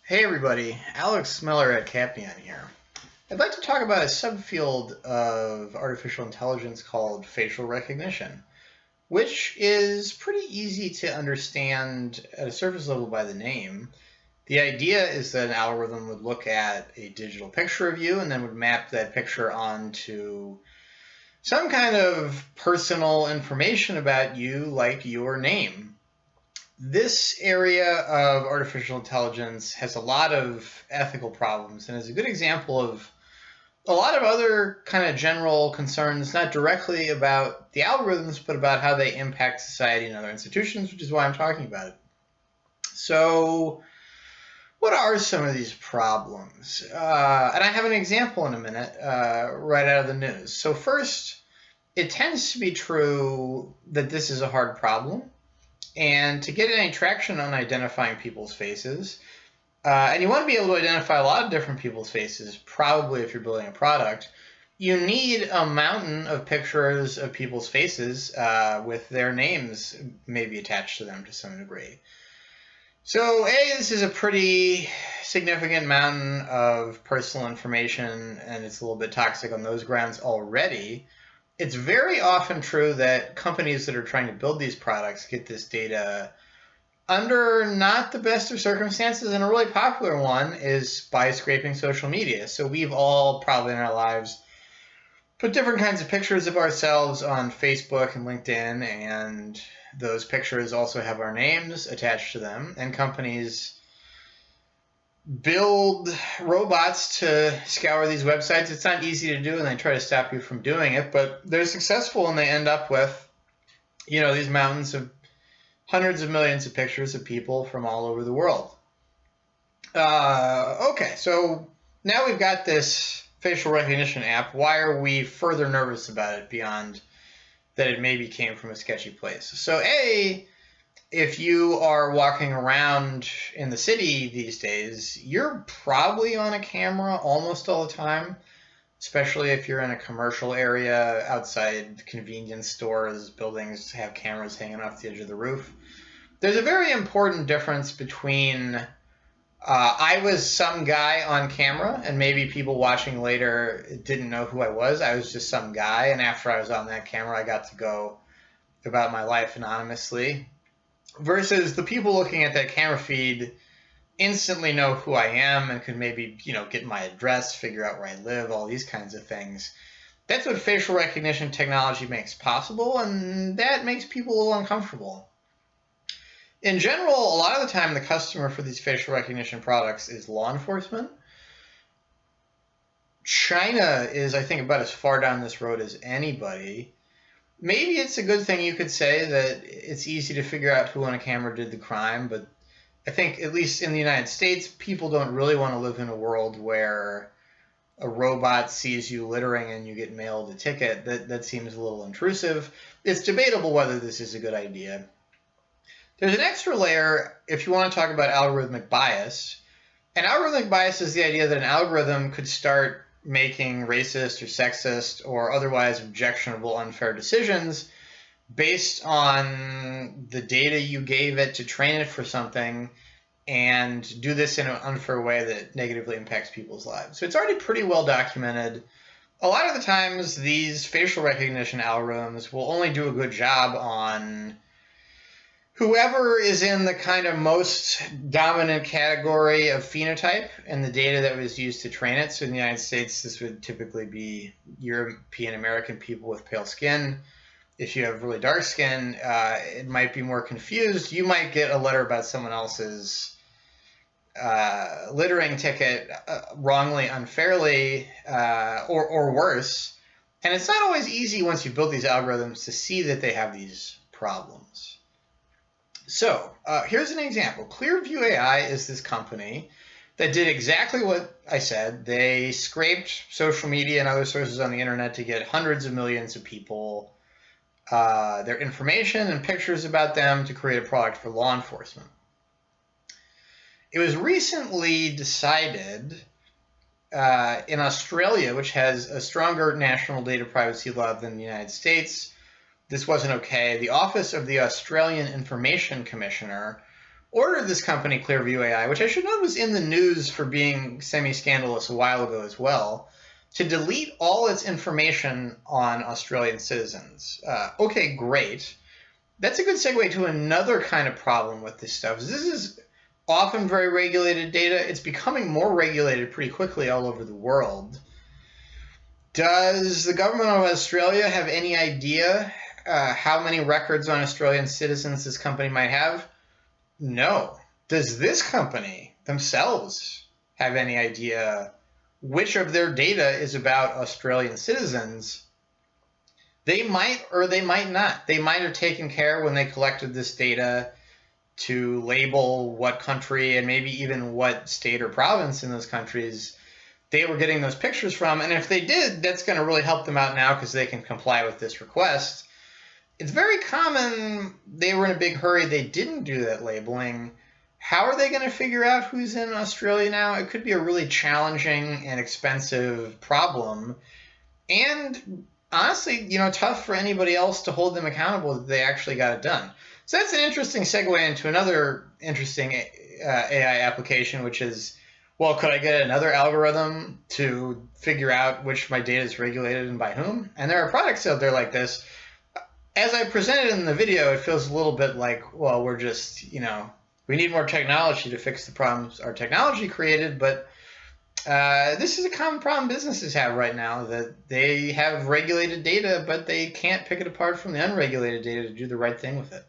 Hey everybody, Alex Miller at Capnion here. I'd like to talk about a subfield of artificial intelligence called facial recognition, which is pretty easy to understand at a surface level by the name. The idea is that an algorithm would look at a digital picture of you and then would map that picture onto some kind of personal information about you, like your name. This area of artificial intelligence has a lot of ethical problems and is a good example of a lot of other kind of general concerns, not directly about the algorithms, but about how they impact society and other institutions, which is why I'm talking about it. So, what are some of these problems? And I have an example in a minute, right out of the news. So first, it tends to be true that this is a hard problem. And to get any traction on identifying people's faces, and you want to be able to identify a lot of different people's faces, probably if you're building a product, you need a mountain of pictures of people's faces with their names maybe attached to them to some degree. So this is a pretty significant mountain of personal information, and it's a little bit toxic on those grounds already. It's very often true that companies that are trying to build these products get this data under not the best of circumstances, and a really popular one is by scraping social media. So we've all probably in our lives put different kinds of pictures of ourselves on Facebook and LinkedIn, and those pictures also have our names attached to them, and companies build robots to scour these websites. It's not easy to do, and they try to stop you from doing it, but they're successful, and they end up with, these mountains of hundreds of millions of pictures of people from all over the world. Okay, so now we've got this facial recognition app. Why are we further nervous about it beyond that it maybe came from a sketchy place? So if you are walking around in the city these days, you're probably on a camera almost all the time, especially if you're in a commercial area outside convenience stores. Buildings have cameras hanging off the edge of the roof. There's a very important difference between I was some guy on camera, and maybe people watching later didn't know who I was. I was just some guy, and after I was on that camera, I got to go about my life anonymously. Versus the people looking at that camera feed instantly know who I am and could maybe, get my address, figure out where I live, all these kinds of things. That's what facial recognition technology makes possible, and that makes people a little uncomfortable. In general, a lot of the time, the customer for these facial recognition products is law enforcement. China is, I think, about as far down this road as anybody. Maybe it's a good thing you could say that it's easy to figure out who on a camera did the crime, but I think, at least in the United States, people don't really want to live in a world where a robot sees you littering and you get mailed a ticket. That seems a little intrusive. It's debatable whether this is a good idea. There's an extra layer if you want to talk about algorithmic bias. And algorithmic bias is the idea that an algorithm could start making racist or sexist or otherwise objectionable, unfair decisions based on the data you gave it to train it for something, and do this in an unfair way that negatively impacts people's lives. So it's already pretty well documented. A lot of the times, these facial recognition algorithms will only do a good job on whoever is in the kind of most dominant category of phenotype and the data that was used to train it. So in the United States, this would typically be European American people with pale skin. If you have really dark skin, it might be more confused. You might get a letter about someone else's littering ticket wrongly, unfairly, or worse. And it's not always easy once you build these algorithms to see that they have these problems. So here's an example. Clearview AI is this company that did exactly what I said. They scraped social media and other sources on the internet to get hundreds of millions of people, their information and pictures about them to create a product for law enforcement. It was recently decided in Australia, which has a stronger national data privacy law than the United States, this wasn't okay. The Office of the Australian Information Commissioner ordered this company, Clearview AI, which I should note was in the news for being semi-scandalous a while ago as well, to delete all its information on Australian citizens. Okay, great. That's a good segue to another kind of problem with this stuff. This is often very regulated data. It's becoming more regulated pretty quickly all over the world. Does the government of Australia have any idea how many records on Australian citizens this company might have? No. Does this company themselves have any idea which of their data is about Australian citizens? They might or they might not. They might have taken care when they collected this data to label what country and maybe even what state or province in those countries they were getting those pictures from. And if they did, that's going to really help them out now because they can comply with this request. It's very common they were in a big hurry. They didn't do that labeling. How are they going to figure out who's in Australia now? It could be a really challenging and expensive problem. And honestly, tough for anybody else to hold them accountable that they actually got it done. So that's an interesting segue into another interesting AI application, which is, well, could I get another algorithm to figure out which my data is regulated and by whom? And there are products out there like this. As I presented in the video, it feels a little bit like, well, we're just, we need more technology to fix the problems our technology created, but this is a common problem businesses have right now, that they have regulated data, but they can't pick it apart from the unregulated data to do the right thing with it.